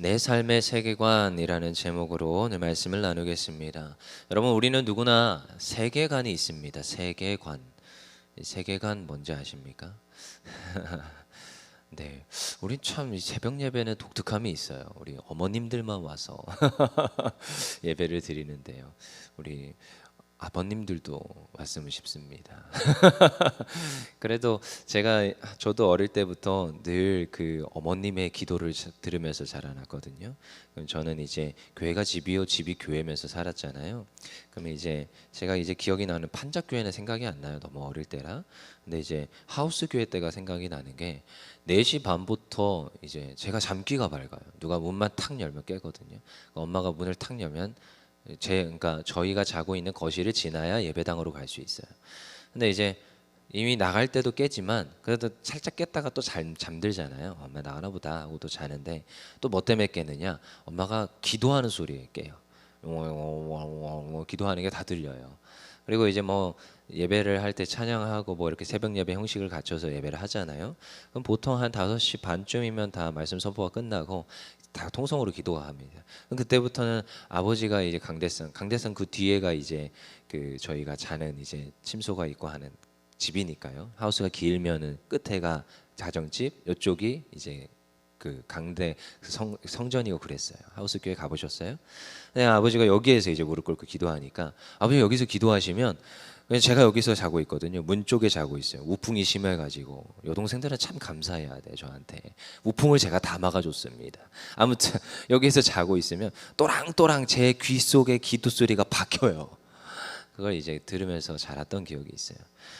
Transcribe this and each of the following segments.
내 삶의 세계관이라는 제목으로 오늘 말씀을 나누겠습니다. 여러분, 우리는 누구나 세계관이 있습니다. 세계관. 세계관 뭔지 아십니까? 네, 우리 참 새벽 예배는 독특함이 있어요. 우리 어머님들만 와서 예배를 드리는데요. 우리 아버님들도 왔으면 싶습니다. 그래도 저도 어릴 때부터 늘 그 어머님의 기도를 들으면서 자라났거든요. 그럼 저는 이제 교회가 집이요 집이 교회면서 살았잖아요. 그러면 이제 제가 이제 기억이 나는 판작 교회는 생각이 안 나요. 너무 어릴 때라. 근데 이제 하우스 교회 때가 생각이 나는 게 4시 반부터 이제 제가 잠귀가 밝아요. 누가 문만 탁 열면 깨거든요. 엄마가 문을 탁 열면 그러니까 저희가 자고 있는 거실을 지나야 예배당으로 갈 수 있어요. 근데 이제 이미 나갈 때도 깨지만 그래도 살짝 깼다가 또 잠들잖아요. 엄마 나가나 보다 하고 또 자는데 또 뭐 때문에 깨느냐? 엄마가 기도하는 소리에 깨요. 기도하는 게 다 들려요. 그리고 이제 뭐 예배를 할 때 찬양하고 뭐 이렇게 새벽 예배 형식을 갖춰서 예배를 하잖아요. 그럼 보통 한 5시 반쯤이면 다 말씀 선포가 끝나고 다 통성으로 기도가 합니다. 그럼 그때부터는 아버지가 이제 강대상 그 뒤에가 이제 그 저희가 자는 이제 침소가 있고 하는 집이니까요. 하우스가 길면은 끝에가 자정집, 이쪽이 이제 그 강대 성전이고 그랬어요. 하우스 교회 가보셨어요? 네, 아버지가 여기에서 이제 무릎 꿇고 기도하니까 아버지 여기서 기도하시면 제가 여기서 자고 있거든요. 문 쪽에 자고 있어요. 우풍이 심해가지고 여동생들은 참 감사해야 돼 저한테. 우풍을 제가 다 막아줬습니다. 아무튼 여기서 자고 있으면 또랑또랑 제 귀 속에 기도 소리가 박혀요. 그걸 이제 들으면서 자랐던 기억이 있어요.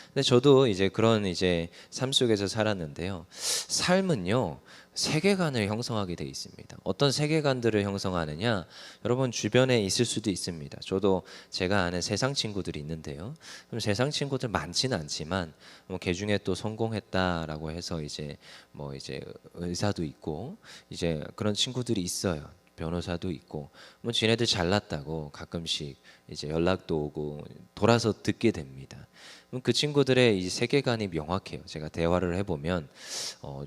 근데 저도 이제 그런 이제 삶 속에서 살았는데요. 삶은요, 세계관을 형성하게 돼 있습니다. 어떤 세계관들을 형성하느냐? 여러분 주변에 있을 수도 있습니다. 저도 제가 아는 세상 친구들이 있는데요. 그럼 세상 친구들 많지는 않지만 그 중에 또 성공했다라고 해서 이제 뭐 이제 의사도 있고 이제 그런 친구들이 있어요. 변호사도 있고 뭐 지네들 잘났다고 가끔씩 이제 연락도 오고 돌아서 듣게 됩니다. 그 친구들의 이 세계관이 명확해요. 제가 대화를 해보면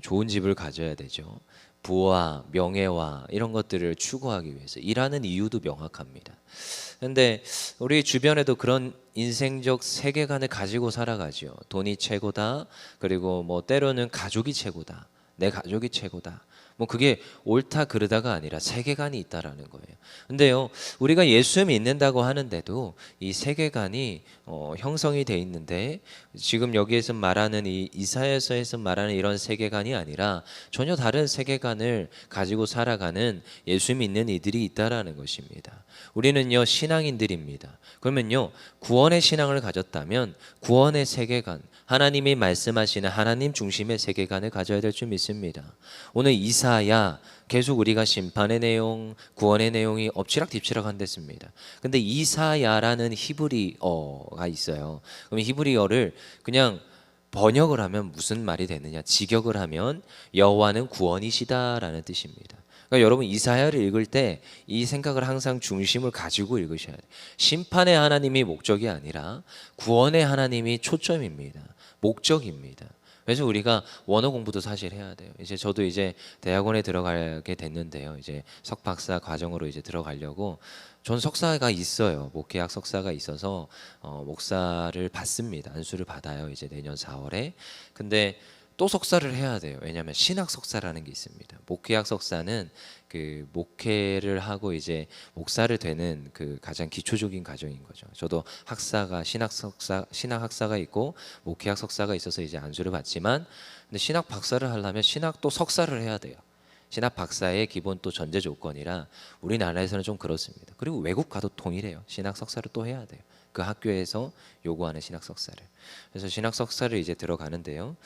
좋은 집을 가져야 되죠. 부와 명예와 이런 것들을 추구하기 위해서 일하는 이유도 명확합니다. 그런데 우리 주변에도 그런 인생적 세계관을 가지고 살아가죠. 돈이 최고다. 그리고 뭐 때로는 가족이 최고다. 내 가족이 최고다. 뭐 그게 옳다 그르다가 아니라 세계관이 있다라는 거예요. 근데요, 우리가 예수 믿는다고 하는데도 이 세계관이 형성이 돼 있는데 지금 여기에서 말하는 이 이사야서에서 말하는 이런 세계관이 아니라 전혀 다른 세계관을 가지고 살아가는 예수 믿는 이들이 있다라는 것입니다. 우리는요 신앙인들입니다. 그러면요 구원의 신앙을 가졌다면 구원의 세계관, 하나님이 말씀하시는 하나님 중심의 세계관을 가져야 될 줄 믿습니다. 오늘 이사야 계속 우리가 심판의 내용, 구원의 내용이 엎치락뒤치락 한댔습니다. 근데 이사야라는 히브리어가 있어요. 그럼 히브리어를 그냥 번역을 하면 무슨 말이 되느냐? 직역을 하면 여호와는 구원이시다라는 뜻입니다. 그러니까 여러분 이사야를 읽을 때 이 생각을 항상 중심을 가지고 읽으셔야 돼요. 심판의 하나님이 목적이 아니라 구원의 하나님이 초점입니다. 목적입니다. 그래서 우리가 원어 공부도 사실 해야 돼요. 이제 저도 이제 대학원에 들어가게 됐는데요. 이제 석박사 과정으로 이제 들어가려고 전 석사가 있어요. 목회학 석사가 있어서 목사를 받습니다. 안수를 받아요. 이제 내년 4월에. 근데 또 석사를 해야 돼요. 왜냐하면 신학 석사라는 게 있습니다. 목회학 석사는 그 목회를 하고 이제 목사를 되는 그 가장 기초적인 과정인 거죠. 저도 학사가 신학 학사가 있고 목회학 석사가 있어서 이제 안수를 받지만, 근데 신학 박사를 하려면 신학 또 석사를 해야 돼요. 신학 박사의 기본 또 전제 조건이라 우리나라에서는 좀 그렇습니다. 그리고 외국 가도 동일해요. 신학 석사를 또 해야 돼요. 그 학교에서 요구하는 신학 석사를. 그래서 신학 석사를 이제 들어가는데요.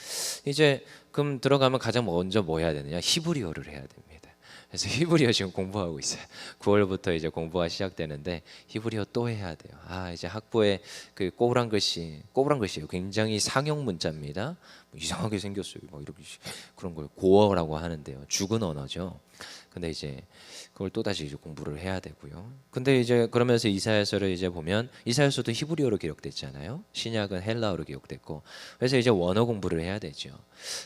이제 그럼 들어가면 가장 먼저 뭐 해야 되느냐? 히브리어를 해야 됩니다. 그래서 히브리어 지금 공부하고 있어요. 9월부터 이제 공부가 시작되는데 히브리어 또 해야 돼요. 이제 학부에 그 꼬부랑 글씨예요. 굉장히 상용 문자입니다. 이상하게 생겼어요. 막 이렇게 그런 걸 고어라고 하는데요. 죽은 언어죠. 근데 이제 그걸 또 다시 이제 공부를 해야 되고요. 근데 이제 그러면서 이사야서를 이제 보면 이사야서도 히브리어로 기록됐잖아요. 신약은 헬라어로 기록됐고, 그래서 이제 원어 공부를 해야 되죠.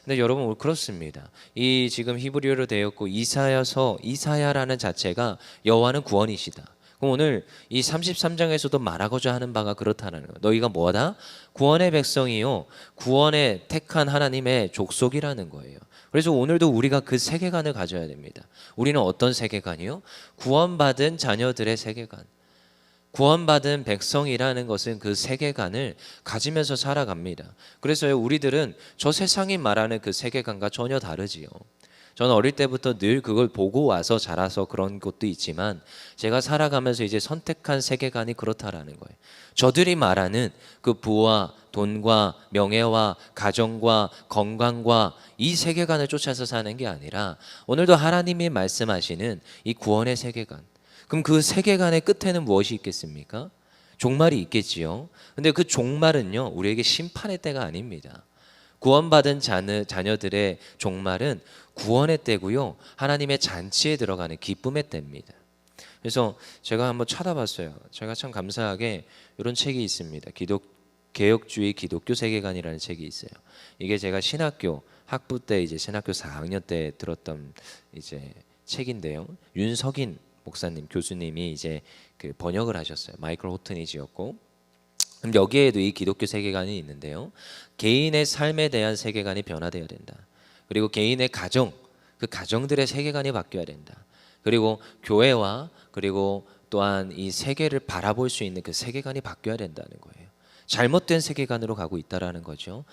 근데 여러분 그렇습니다. 이 지금 히브리어로 되었고 이사야서 이사야라는 자체가 여호와는 구원이시다. 그럼 오늘 이 33장에서도 말하고자 하는 바가 그렇다는 거예요. 너희가 뭐다? 구원의 백성이요, 구원의 택한 하나님의 족속이라는 거예요. 그래서 오늘도 우리가 그 세계관을 가져야 됩니다. 우리는 어떤 세계관이요? 구원받은 자녀들의 세계관. 구원받은 백성이라는 것은 그 세계관을 가지면서 살아갑니다. 그래서 우리들은 저 세상이 말하는 그 세계관과 전혀 다르지요. 저는 어릴 때부터 늘 그걸 보고 와서 자라서 그런 것도 있지만 제가 살아가면서 이제 선택한 세계관이 그렇다라는 거예요. 저들이 말하는 그 부와 돈과 명예와 가정과 건강과 이 세계관을 쫓아서 사는 게 아니라 오늘도 하나님이 말씀하시는 이 구원의 세계관. 그럼 그 세계관의 끝에는 무엇이 있겠습니까? 종말이 있겠지요. 근데 그 종말은요, 우리에게 심판의 때가 아닙니다. 구원받은 자녀들의 종말은 구원의 때고요, 하나님의 잔치에 들어가는 기쁨의 때입니다. 그래서 제가 한번 찾아봤어요. 제가 참 감사하게 이런 책이 있습니다. 개혁주의 기독교 세계관이라는 책이 있어요. 이게 제가 신학교 학부 때 이제 신학교 4학년 때 들었던 이제 책인데요. 윤석인 목사님 교수님이 이제 그 번역을 하셨어요. 마이클 호트니지였고, 그럼 여기에도 이 기독교 세계관이 있는데요. 개인의 삶에 대한 세계관이 변화되어야 된다. 그리고 개인의 가정, 그 가정들의 세계관이 바뀌어야 된다. 그리고 교회와 그리고 또한 이 세계를 바라볼 수 있는 그 세계관이 바뀌어야 된다는 거예요. 잘못된 세계관으로 가고 있다라는 거죠.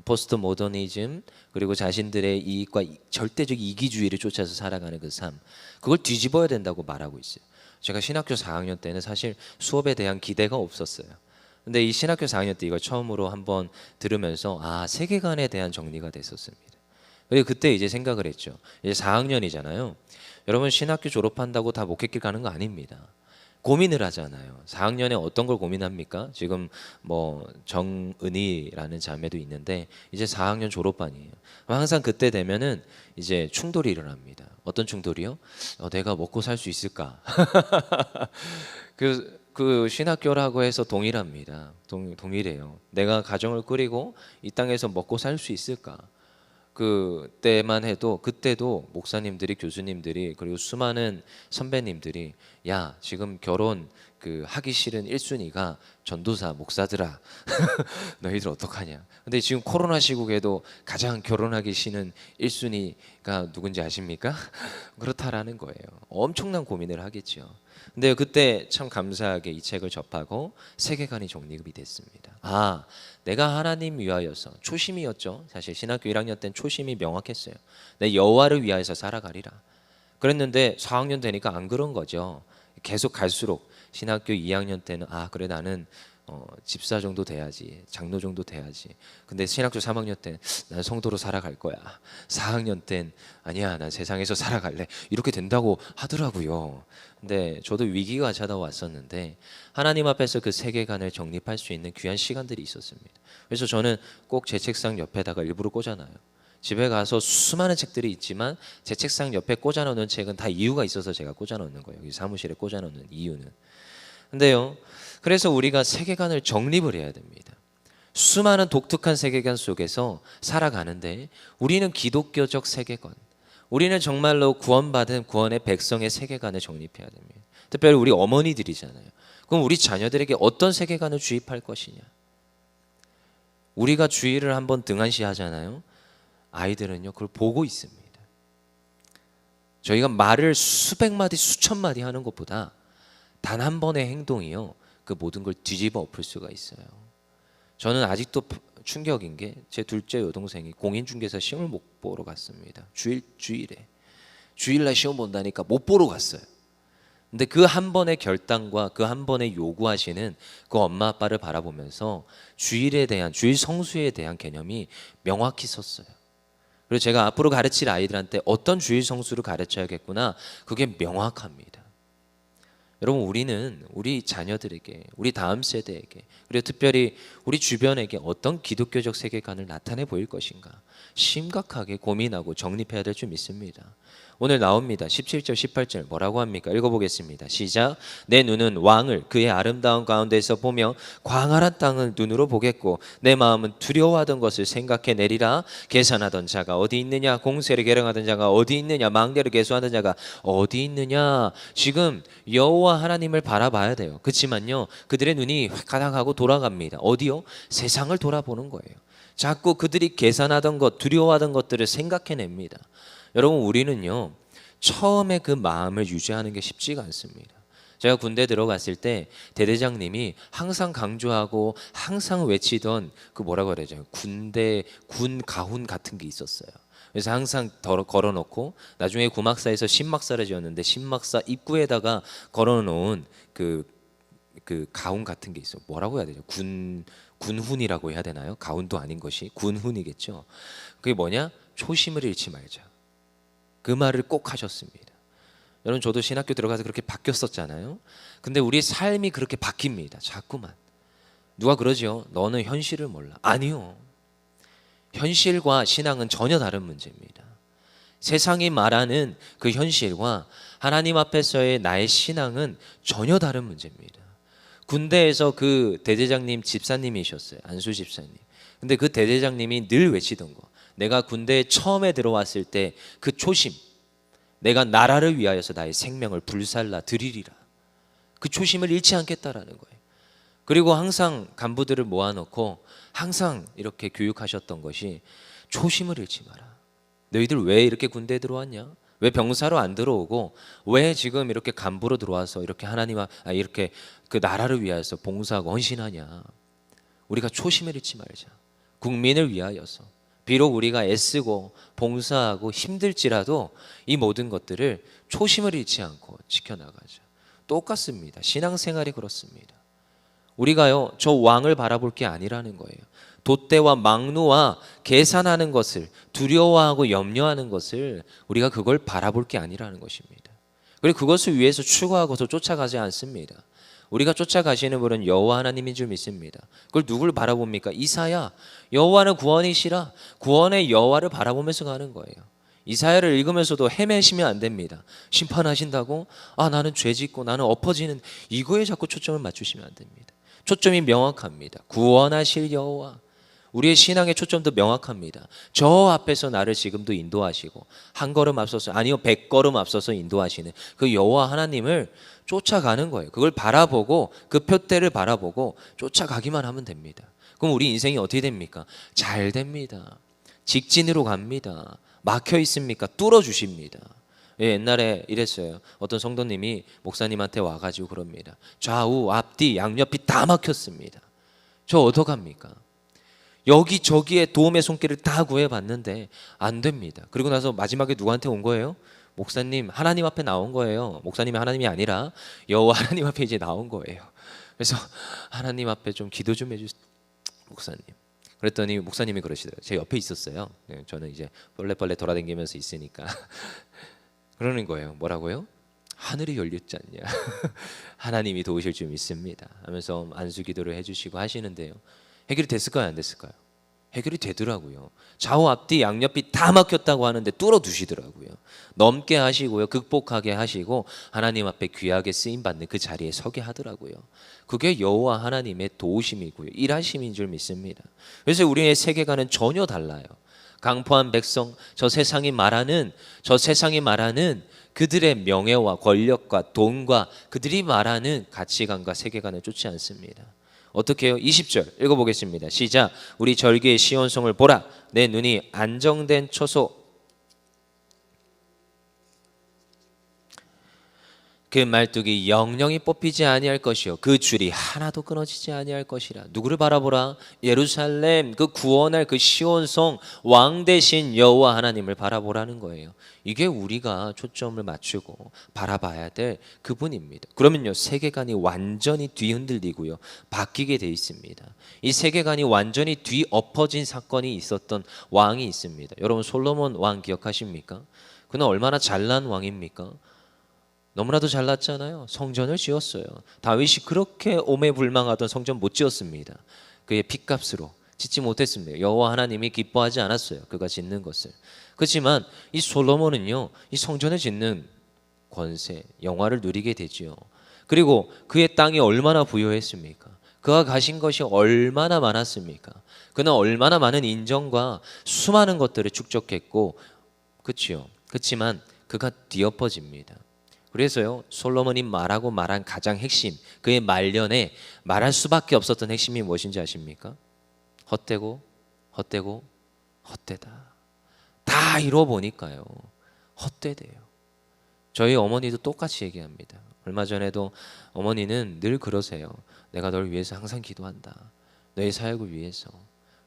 포스트 모더니즘, 그리고 자신들의 이익과 절대적 이기주의를 쫓아서 살아가는 그 삶, 그걸 뒤집어야 된다고 말하고 있어요. 제가 신학교 4학년 때는 사실 수업에 대한 기대가 없었어요. 근데 이 신학교 4학년 때 이걸 처음으로 한번 들으면서 세계관에 대한 정리가 됐었습니다. 그리고 그때 이제 생각을 했죠. 이제 4학년이잖아요. 여러분 신학교 졸업한다고 다 목회길 가는 거 아닙니다. 고민을 하잖아요. 4학년에 어떤 걸 고민합니까? 지금 뭐 정은희라는 자매도 있는데 이제 4학년 졸업반이에요. 항상 그때 되면은 이제 충돌이 일어납니다. 어떤 충돌이요? 내가 먹고 살 수 있을까? 그 신학교라고 해서 동일합니다. 동일해요. 내가 가정을 꾸리고 이 땅에서 먹고 살 수 있을까? 그때만 해도 그때도 목사님들이, 교수님들이, 그리고 수많은 선배님들이 야, 지금 결혼 하기 싫은 1순위가 전도사, 목사들아. 너희들 어떡하냐? 근데 지금 코로나 시국에도 가장 결혼하기 싫은 1순위가 누군지 아십니까? 그렇다라는 거예요. 엄청난 고민을 하겠죠. 근데 그때 참 감사하게 이 책을 접하고 세계관이 정립이 됐습니다. 내가 하나님 위하여서, 초심이었죠. 사실 신학교 1학년 때는 초심이 명확했어요. 내 여호와를 위하여서 살아가리라. 그랬는데 4학년 되니까 안 그런 거죠. 계속 갈수록 신학교 2학년 때는 그래 나는 집사 정도 돼야지, 장로 정도 돼야지. 근데 신학교 3학년 때는 난 성도로 살아갈 거야. 4학년 땐 아니야, 난 세상에서 살아갈래. 이렇게 된다고 하더라고요. 근데 저도 위기가 찾아왔었는데 하나님 앞에서 그 세계관을 정립할 수 있는 귀한 시간들이 있었습니다. 그래서 저는 꼭 제 책상 옆에다가 일부러 꽂아놔요. 집에 가서 수많은 책들이 있지만 제 책상 옆에 꽂아놓는 책은 다 이유가 있어서 제가 꽂아놓는 거예요. 여기 사무실에 꽂아놓는 이유는. 근데요, 그래서 우리가 세계관을 정립을 해야 됩니다. 수많은 독특한 세계관 속에서 살아가는데 우리는 기독교적 세계관, 우리는 정말로 구원받은 구원의 백성의 세계관을 정립해야 됩니다. 특별히 우리 어머니들이잖아요. 그럼 우리 자녀들에게 어떤 세계관을 주입할 것이냐? 우리가 주의를 한번 등한시하잖아요. 아이들은요 그걸 보고 있습니다. 저희가 말을 수백 마디 수천 마디 하는 것보다 단 한 번의 행동이요 그 모든 걸 뒤집어 엎을 수가 있어요. 저는 아직도 충격인 게 제 둘째 여동생이 공인중개사 시험을 못 보러 갔습니다. 주일날 시험 본다니까 못 보러 갔어요. 근데 그 한 번의 결단과 그 한 번의 요구하시는 그 엄마 아빠를 바라보면서 주일에 대한, 주일 성수에 대한 개념이 명확히 섰어요. 그리고 제가 앞으로 가르칠 아이들한테 어떤 주일 성수를 가르쳐야겠구나, 그게 명확합니다. 여러분, 우리는 우리 자녀들에게, 우리 다음 세대에게, 그리고 특별히 우리 주변에게 어떤 기독교적 세계관을 나타내 보일 것인가 심각하게 고민하고 정립해야 될 줄 믿습니다. 오늘 나옵니다. 17절 18절 뭐라고 합니까? 읽어보겠습니다. 시작. 내 눈은 왕을 그의 아름다운 가운데서 보며 광활한 땅을 눈으로 보겠고 내 마음은 두려워하던 것을 생각해내리라. 계산하던 자가 어디 있느냐? 공세를 계량하던 자가 어디 있느냐? 망대를 계수하던 자가 어디 있느냐? 지금 여호와 하나님을 바라봐야 돼요. 그렇지만요, 그들의 눈이 가닥하고 돌아갑니다. 어디요? 세상을 돌아보는 거예요. 자꾸 그들이 계산하던 것, 두려워하던 것들을 생각해냅니다. 여러분, 우리는요 처음에 그 마음을 유지하는 게 쉽지가 않습니다. 제가 군대 들어갔을 때 대대장님이 항상 강조하고 항상 외치던 그 뭐라고 해야 되죠? 군대 군 가훈 같은 게 있었어요. 그래서 항상 걸어놓고, 나중에 구막사에서 신막사를 지었는데 신막사 입구에다가 걸어놓은 그 가훈 같은 게 있어. 뭐라고 해야 되죠? 군훈이라고 해야 되나요? 가훈도 아닌 것이 군훈이겠죠. 그게 뭐냐? 초심을 잃지 말자. 그 말을 꼭 하셨습니다. 여러분, 저도 신학교 들어가서 그렇게 바뀌었었잖아요. 근데 우리 삶이 그렇게 바뀝니다. 자꾸만. 누가 그러죠? 너는 현실을 몰라. 아니요. 현실과 신앙은 전혀 다른 문제입니다. 세상이 말하는 그 현실과 하나님 앞에서의 나의 신앙은 전혀 다른 문제입니다. 군대에서 그 대대장님 집사님이셨어요. 안수 집사님. 근데 그 대대장님이 늘 외치던 거, 내가 군대에 처음에 들어왔을 때 그 초심, 내가 나라를 위하여서 나의 생명을 불살라 드리리라, 그 초심을 잃지 않겠다라는 거예요. 그리고 항상 간부들을 모아놓고 항상 이렇게 교육하셨던 것이 초심을 잃지 마라. 너희들 왜 이렇게 군대에 들어왔냐? 왜 병사로 안 들어오고 왜 지금 이렇게 간부로 들어와서 이렇게 이렇게 그 나라를 위하여서 봉사하고 헌신하냐? 우리가 초심을 잃지 말자. 국민을 위하여서 비록 우리가 애쓰고 봉사하고 힘들지라도 이 모든 것들을 초심을 잃지 않고 지켜나가자. 똑같습니다. 신앙생활이 그렇습니다. 우리가요 저 왕을 바라볼 게 아니라는 거예요. 돛대와 망노와 계산하는 것을, 두려워하고 염려하는 것을, 우리가 그걸 바라볼 게 아니라는 것입니다. 그리고 그것을 위해서 추구하고서 쫓아가지 않습니다. 우리가 쫓아가시는 분은 여호와 하나님인 줄 믿습니다. 그걸 누굴 바라봅니까? 이사야. 여호와는 구원이시라. 구원의 여호와를 바라보면서 가는 거예요. 이사야를 읽으면서도 헤매시면 안 됩니다. 심판하신다고? 나는 죄짓고 나는 엎어지는, 이거에 자꾸 초점을 맞추시면 안 됩니다. 초점이 명확합니다. 구원하실 여호와. 우리의 신앙의 초점도 명확합니다. 저 앞에서 나를 지금도 인도하시고 한 걸음 앞서서, 아니요 100걸음 앞서서 인도하시는 그 여호와 하나님을 쫓아가는 거예요. 그걸 바라보고 그 표대를 바라보고 쫓아가기만 하면 됩니다. 그럼 우리 인생이 어떻게 됩니까? 잘 됩니다. 직진으로 갑니다. 막혀 있습니까? 뚫어 주십니다. 예, 옛날에 이랬어요. 어떤 성도님이 목사님한테 와가지고 그럽니다. 좌우 앞뒤 양옆이 다 막혔습니다. 저 어떡합니까? 여기저기에 도움의 손길을 다 구해봤는데 안 됩니다. 그리고 나서 마지막에 누구한테 온 거예요? 목사님, 하나님 앞에 나온 거예요. 목사님이 하나님이 아니라 여호와 하나님 앞에 이제 나온 거예요. 그래서 하나님 앞에 좀 기도 좀 해주세요, 목사님. 그랬더니 목사님이 그러시더라고요. 제 옆에 있었어요. 저는 이제 벌레벌레 돌아다니면서 있으니까 그러는 거예요. 뭐라고요? 하늘이 열렸지 않냐. 하나님이 도우실 줄 믿습니다 하면서 안수 기도를 해주시고 하시는데요, 해결이 됐을까요? 안 됐을까요? 해결이 되더라고요. 좌우 앞뒤 양옆이 다 막혔다고 하는데 뚫어두시더라고요. 넘게 하시고요, 극복하게 하시고 하나님 앞에 귀하게 쓰임받는 그 자리에 서게 하더라고요. 그게 여호와 하나님의 도우심이고요, 일하심인 줄 믿습니다. 그래서 우리의 세계관은 전혀 달라요. 강포한 백성, 저 세상이 말하는 그들의 명예와 권력과 돈과 그들이 말하는 가치관과 세계관을 쫓지 않습니다. 어떻게 해요? 20절 읽어보겠습니다. 시작. 우리 절기의 시온성을 보라. 내 눈이 안정된 처소, 그 말뚝이 영영이 뽑히지 아니할 것이요 그 줄이 하나도 끊어지지 아니할 것이라. 누구를 바라보라? 예루살렘, 그 구원할 그 시온성, 왕 대신 여호와 하나님을 바라보라는 거예요. 이게 우리가 초점을 맞추고 바라봐야 될 그분입니다. 그러면요 세계관이 완전히 뒤흔들리고요 바뀌게 돼 있습니다. 이 세계관이 완전히 뒤엎어진 사건이 있었던 왕이 있습니다. 여러분, 솔로몬 왕 기억하십니까? 그는 얼마나 잘난 왕입니까? 너무나도 잘났잖아요. 성전을 지었어요. 다윗이 그렇게 오매불망하던 성전 못 지었습니다. 그의 핏값으로 짓지 못했습니다. 여호와 하나님이 기뻐하지 않았어요. 그가 짓는 것을. 그렇지만 이 솔로몬은요, 이 성전을 짓는 권세, 영화를 누리게 되지요. 그리고 그의 땅이 얼마나 부유했습니까? 그가 가신 것이 얼마나 많았습니까? 그는 얼마나 많은 인정과 수많은 것들을 축적했고, 그렇지요. 그렇지만 그가 뒤엎어집니다. 그래서요, 솔로몬이 말한 가장 핵심, 그의 말년에 말할 수밖에 없었던 핵심이 무엇인지 아십니까? 헛되고 헛되고 헛되다. 다 이뤄보니까요, 헛되대요. 저희 어머니도 똑같이 얘기합니다. 얼마 전에도 어머니는 늘 그러세요. 내가 널 위해서 항상 기도한다. 너의 사역을 위해서.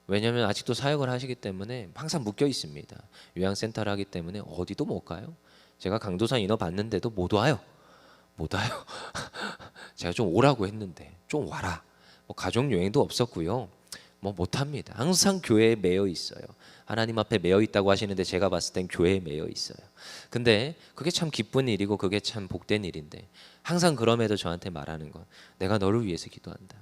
왜냐하면 아직도 사역을 하시기 때문에 항상 묶여 있습니다. 요양센터를 하기 때문에 어디도 못 가요. 제가 강도상 인어 받는데도 못 와요. 못 와요. 제가 좀 오라고 했는데 좀 와라. 뭐 가족 여행도 없었고요. 뭐 못합니다. 항상 교회에 매여 있어요. 하나님 앞에 매여 있다고 하시는데 제가 봤을 땐 교회에 매여 있어요. 근데 그게 참 기쁜 일이고 그게 참 복된 일인데 항상 그럼에도 저한테 말하는 건 내가 너를 위해서 기도한다.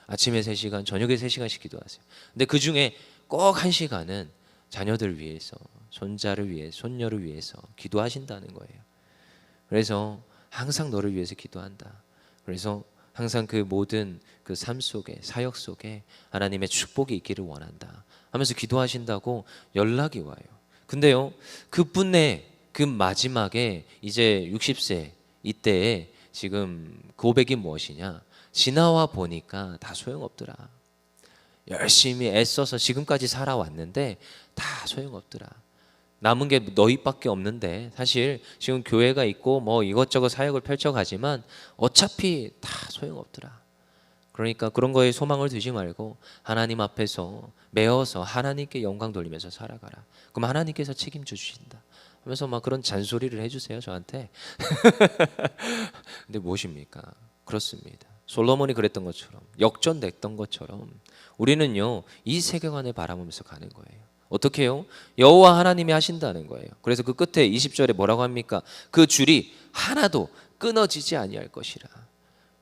아침에 3시간, 저녁에 3시간씩 기도하세요. 근데 그 중에 꼭 1시간은 자녀들 위해서, 손자를 위해, 손녀를 위해서 기도하신다는 거예요. 그래서 항상 너를 위해서 기도한다. 그래서 항상 그 모든 그 삶 속에, 사역 속에 하나님의 축복이 있기를 원한다 하면서 기도하신다고 연락이 와요. 근데요, 그분의 그 마지막에 이제 60세 이때에 지금 고백이 무엇이냐? 지나와 보니까 다 소용없더라. 열심히 애써서 지금까지 살아왔는데 다 소용없더라. 남은 게 너희밖에 없는데 사실 지금 교회가 있고 뭐 이것저것 사역을 펼쳐가지만 어차피 다 소용없더라. 그러니까 그런 거에 소망을 두지 말고 하나님 앞에서 매어서 하나님께 영광 돌리면서 살아가라. 그럼 하나님께서 책임져 주신다 하면서 막 그런 잔소리를 해주세요 저한테. 근데 무엇입니까? 그렇습니다. 솔로몬이 그랬던 것처럼, 역전됐던 것처럼 우리는요, 이 세계관을 바라보면서 가는 거예요. 어떻게 해요? 여호와 하나님이 하신다는 거예요. 그래서 그 끝에 20절에 뭐라고 합니까? 그 줄이 하나도 끊어지지 아니할 것이라.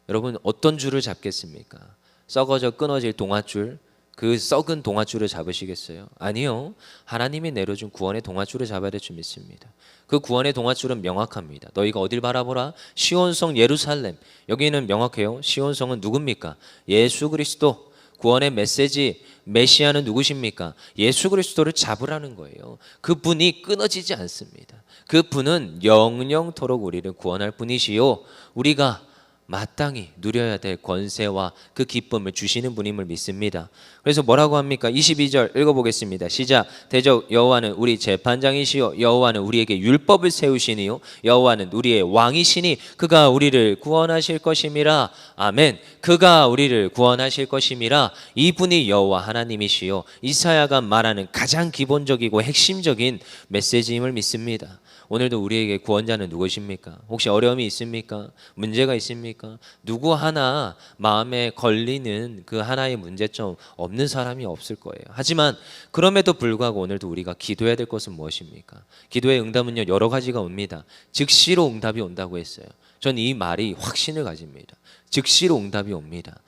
여러분, 어떤 줄을 잡겠습니까? 썩어져 끊어질 동아줄, 그 썩은 동아줄을 잡으시겠어요? 아니요. 하나님이 내려준 구원의 동아줄을 잡아야 될 줄 믿습니다. 그 구원의 동아줄은 명확합니다. 너희가 어딜 바라보라? 시온성 예루살렘. 여기는 명확해요. 시온성은 누굽니까? 예수 그리스도. 구원의 메시지, 메시아는 누구십니까? 예수 그리스도를 잡으라는 거예요. 그분이 끊어지지 않습니다. 그분은 영영토록 우리를 구원할 분이시요, 우리가 마땅히 누려야 될 권세와 그 기쁨을 주시는 분임을 믿습니다. 그래서 뭐라고 합니까? 22절 읽어보겠습니다. 시작. 대적 여호와는 우리 재판장이시요 여호와는 우리에게 율법을 세우시니요 여호와는 우리의 왕이시니 그가 우리를 구원하실 것임이라. 아멘. 그가 우리를 구원하실 것임이라. 이분이 여호와 하나님이시요 이사야가 말하는 가장 기본적이고 핵심적인 메시지임을 믿습니다. 오늘도 우리에게 구원자는 누구십니까? 혹시 어려움이 있습니까? 문제가 있습니까? 누구 하나 마음에 걸리는 그 하나의 문제점 없는 사람이 없을 거예요. 하지만 그럼에도 불구하고 오늘도 우리가 기도해야 될 것은 무엇입니까? 기도의 응답은요, 여러 가지가 옵니다. 즉시로 응답이 온다고 했어요. 전 이 말이 확신을 가집니다. 즉시로 응답이 옵니다.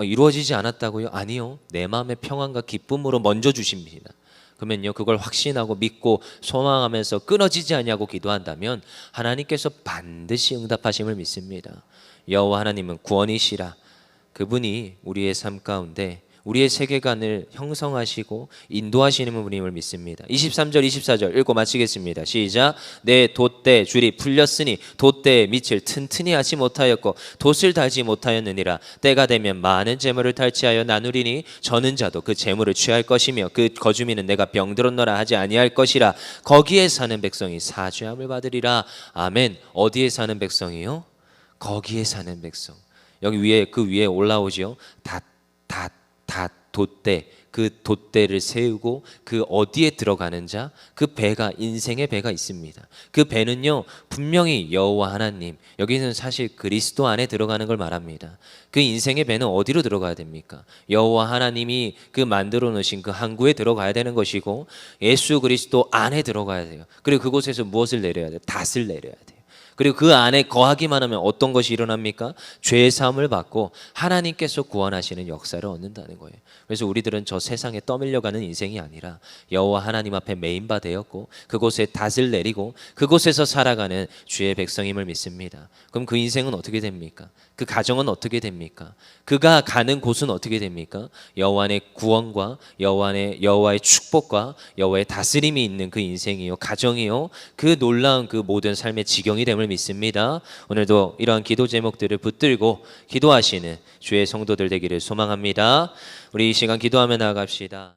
이루어지지 않았다고요? 아니요. 내 마음의 평안과 기쁨으로 먼저 주십니다. 그러면요, 그걸 확신하고 믿고 소망하면서 끊어지지 않냐고 기도한다면 하나님께서 반드시 응답하심을 믿습니다. 여호와 하나님은 구원이시라. 그분이 우리의 삶 가운데 우리의 세계관을 형성하시고 인도하시는 분임을 믿습니다. 23절 24절 읽고 마치겠습니다. 시작. 내 돛대 줄이 풀렸으니 돛대의 밑을 튼튼히 하지 못하였고 돛을 달지 못하였느니라. 때가 되면 많은 재물을 탈취하여 나누리니 저는 자도 그 재물을 취할 것이며 그 거주민은 내가 병들었노라 하지 아니할 것이라. 거기에 사는 백성이 사죄함을 받으리라. 아멘. 어디에 사는 백성이요? 거기에 사는 백성. 여기 위에 그 위에 올라오지요. 돛대, 그 돛대를 세우고 그 어디에 들어가는 자, 그 배가, 인생의 배가 있습니다. 그 배는요, 분명히 여호와 하나님, 여기는 사실 그리스도 안에 들어가는 걸 말합니다. 그 인생의 배는 어디로 들어가야 됩니까? 여호와 하나님이 그 만들어 놓으신 그 항구에 들어가야 되는 것이고 예수 그리스도 안에 들어가야 돼요. 그리고 그곳에서 무엇을 내려야 돼요? 닷을 내려야 돼요. 그리고 그 안에 거하기만 하면 어떤 것이 일어납니까? 죄의 사함을 받고 하나님께서 구원하시는 역사를 얻는다는 거예요. 그래서 우리들은 저 세상에 떠밀려가는 인생이 아니라 여호와 하나님 앞에 메인바 되었고 그곳에 닷을 내리고 그곳에서 살아가는 주의 백성임을 믿습니다. 그럼 그 인생은 어떻게 됩니까? 그 가정은 어떻게 됩니까? 그가 가는 곳은 어떻게 됩니까? 여호와의 구원과 여호와의 축복과 여호와의 다스림이 있는 그 인생이요, 가정이요, 그 놀라운 그 모든 삶의 지경이 됨을 믿습니다. 오늘도 이러한 기도 제목들을 붙들고 기도하시는 주의 성도들 되기를 소망합니다. 우리 이 시간 기도하며 나아갑시다.